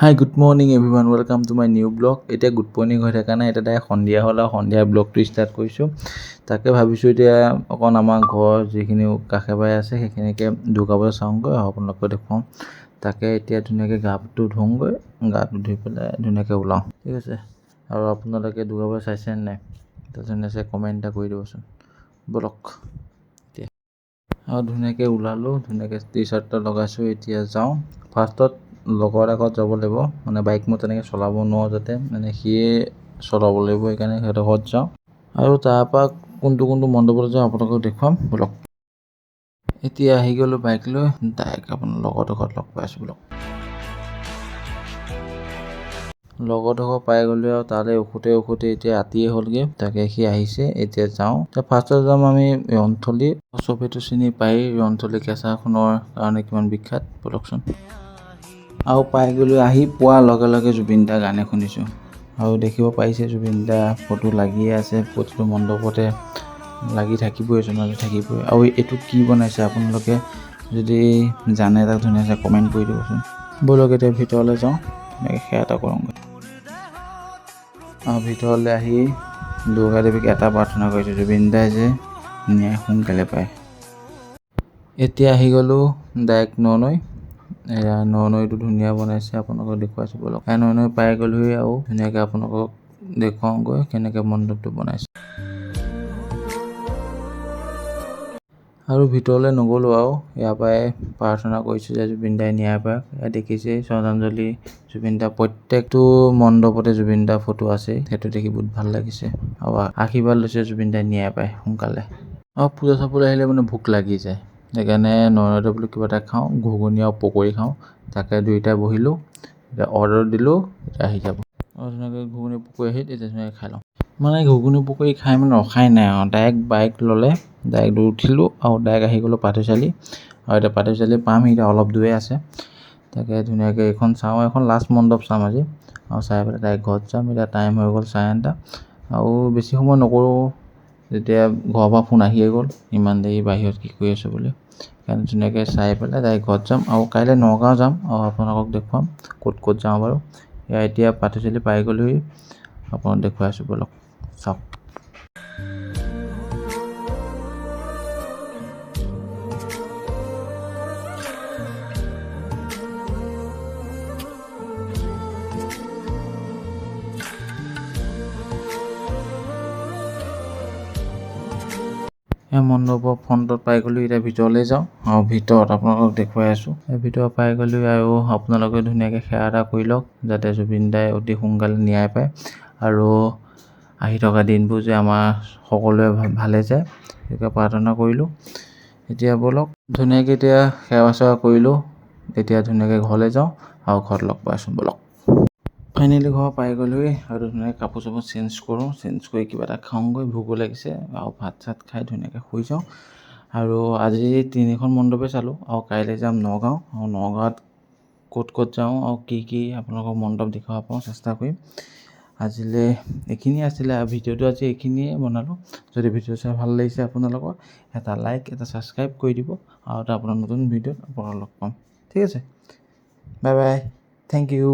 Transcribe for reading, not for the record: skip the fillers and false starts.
Hi good morning everyone welcome to my new blog. এতিয়া good morning হৈ থকা নাই, এতিয়া ডাইৰেক্ট সন্ধিয়া হ'ল আৰু সন্ধিয়া ব্লগটো ষ্টাৰ্ট কৰিছোঁ। তাকে ভাবিছোঁ এতিয়া অকণ আমাৰ ঘৰ যিখিনি কাষে বাৰে আছে সেইখিনিকে দুৰ্গা পূজা চাওঁগৈ আৰু আপোনালোকক দেখুৱাওঁ। তাকে এতিয়া ধুনীয়াকৈ গাটো ধুওঁগৈ, গাটো ধুই পেলাই ধুনীয়াকৈ ওলাওঁ, ঠিক আছে। আৰু আপোনালোকে দুৰ্গা পূজা চাইছেনে নাই ধুনীয়াকৈ কমেণ্ট এটা কৰি দিবচোন। ব'লক এতিয়া আৰু ধুনীয়াকৈ ওলালোঁ, ধুনীয়াকৈ টি চাৰ্ট এটা লগাইছোঁ। এতিয়া যাওঁ, ফাৰ্ষ্টত লগৰ আগত যাব লাগিব, মানে বাইক মই তেনেকৈ চলাব নোৱাৰোঁ, যাতে মানে সিয়ে চলাব লাগিব, সেইকাৰণে সিহঁতৰ ঘৰত যাওঁ আৰু তাৰপৰা কোনটো মণ্ডপত যাওঁ আপোনালোকক দেখুৱাম। ব'লক এতিয়া আহি গ'লোঁ বাইক লৈ, ডাইৰেক্ট আপোনাৰ লগৰটোৰ ঘৰত লগ পাইছোঁ। লগৰটোৰ ঘৰ পাই গ'লোঁ আৰু তালৈ উঠোতে এতিয়া ৰাতিয়ে হ'লগৈ। তাকে সি আহিছে, এতিয়া যাওঁ। এতিয়া ফাৰ্ষ্টত যাম আমি ৰন্থলী, চবেইটো চিনি পায়েই ৰন্থলী কেঁচাখনৰ কাৰণে কিমান বিখ্যাত, ব'লকচোন। আৰু পাই গ'লোঁ, আহি পোৱাৰ লগে লগে জুবিন দাৰ গানে শুনিছোঁ আৰু দেখিব পাৰিছে জুবিন দাৰ ফটো লাগিয়ে আছে, প্ৰতিটো মণ্ডপতে লাগি থাকিবই, জনাটো থাকিবই। আৰু এইটো কি বনাইছে আপোনালোকে যদি জানে তাক ধুনীয়াকৈ কমেণ্ট কৰি দিবচোন। ব'লক এতিয়া ভিতৰলৈ যাওঁ, ধুনীয়াকৈ সেৱা এটা কৰোঁগৈ। আৰু ভিতৰলৈ আহি দুৰ্গা দেৱীক এটা প্ৰাৰ্থনা কৰিছোঁ, জুবিন দাই যে ন্যায় সোনকালে পায়। এতিয়া আহি গ'লোঁ ডাইৰেক্ট ননৈ। এয়া নৈটো ধুনীয়া বনাইছে, আপোনালোকক দেখুৱাইছোঁ। ব'লক নৈ পাই গ'লোহি আৰু ধুনীয়াকৈ আপোনালোকক দেখুৱাওঁগৈ কেনেকৈ মণ্ডপটো বনাইছে। আৰু ভিতৰলৈ নগ'লোঁ আৰু ইয়াৰ পৰাই প্ৰাৰ্থনা কৰিছোঁ যে জুবিন দাই ন্যায় পায়। ইয়াত দেখিছেই শ্ৰদ্ধাঞ্জলি জুবিন দা, প্ৰত্যেকটো মণ্ডপতে জুবিন দাৰ ফটো আছে, সেইটো দেখি বহুত ভাল লাগিছে। আৰু আশীৰ্বাদ লৈছে জুবিন দাই ন্যায় পায় সোনকালে। আৰু পূজা চাবলৈ আহিলে মানে ভোক লাগি যায়, সেইকাৰণে নৈতে বোলো কিবা এটা খাওঁ, ঘুগুনি আৰু পকৰি খাওঁ। তাকে দুইটাই বহিলোঁ, এতিয়া অৰ্ডাৰ দিলোঁ, এতিয়া আহি যাব। আৰু ধুনীয়াকৈ ঘুগুনি পকৰি আহি এতিয়া ধুনীয়াকৈ খাই লওঁ। মানে ঘুগুনি পকৰি খাই মানে ৰখাই নাই আৰু, ডাইৰেক্ট বাইক ল'লে, ডাইৰেক্ট উঠিলোঁ আৰু ডাইৰেক্ট আহি গ'লোঁ পাঠশালী। আৰু এতিয়া পাঠশালী পামহি, এতিয়া অলপ দূৰে আছে। তাকে ধুনীয়াকৈ এইখন চাওঁ, এখন লাষ্ট মণ্ডপ চাম আজি, আৰু চাই পেলাই ডাইৰেক্ট ঘৰত যাম। এতিয়া টাইম হৈ গ'ল 9:30 আৰু বেছি সময় নকৰোঁ, যেতিয়া ঘৰৰ পৰা ফোন আহিয়ে গ'ল ইমান দেৰি বাহিৰত কি কৰি আছোঁ বুলি। সেইকাৰণে ধুনীয়াকৈ চাই পেলাই ডাইৰেক্ট ঘৰত যাম আৰু কাইলৈ নগাঁও যাম আৰু আপোনালোকক দেখুৱাম ক'ত যাওঁ বাৰু। এতিয়া পাঠশালী পাই গ'লোহি, আপোনাক দেখুৱাই আছোঁ, ব'লক চাওক। মণ্ডপৰ ফ্ৰণ্টত পাই গ'লোঁ, এতিয়া ভিতৰলৈ যাওঁ আৰু ভিতৰত আপোনালোকক দেখুৱাই আছোঁ। ভিতৰত পাই গ'লোঁ আৰু আপোনালোকে ধুনীয়াকৈ সেৱা এটা কৰি লওক, যাতে জুবিন দাই অতি সোনকালে ন্যায় পায় আৰু আহি থকা দিনবোৰ যে আমাৰ সকলোৱে ভালে যায়, সেইটোকে প্ৰাৰ্থনা কৰিলোঁ। এতিয়া ব'লক ধুনীয়াকৈ এতিয়া সেৱা চেৱা কৰিলোঁ, এতিয়া ধুনীয়াকৈ ঘৰলৈ যাওঁ আৰু ঘৰত লগ পাইছোঁ। ব'লক ফাইনেলি ঘৰ পাই গ'লোহি আৰু ধুনীয়াকৈ কাপোৰ চাপোৰ চেঞ্জ কৰোঁ, চেঞ্জ কৰি কিবা এটা খাওঁগৈ, ভোকো লাগিছে আৰু ভাত চাত খাই ধুনীয়াকৈ শুই যাওঁ। আৰু আজি 3খন মণ্ডপে চালোঁ আৰু কাইলৈ যাম নগাঁও, আৰু নগাঁৱত ক'ত যাওঁ আৰু কি আপোনালোকক মণ্ডপ দেখুৱাব পাওঁ চেষ্টা কৰিম। আজিলৈ এইখিনিয়ে আছিলে ভিডিঅ'টো, আজি এইখিনিয়ে বনালোঁ। যদি ভিডিঅ' চাই ভাল লাগিছে আপোনালোকৰ, এটা লাইক, এটা ছাবস্ক্ৰাইব কৰি দিব আৰু এটা আপোনাৰ নতুন ভিডিঅ'ত আপোনালোকক লগ পাম, ঠিক আছে। Bye bye, thank U.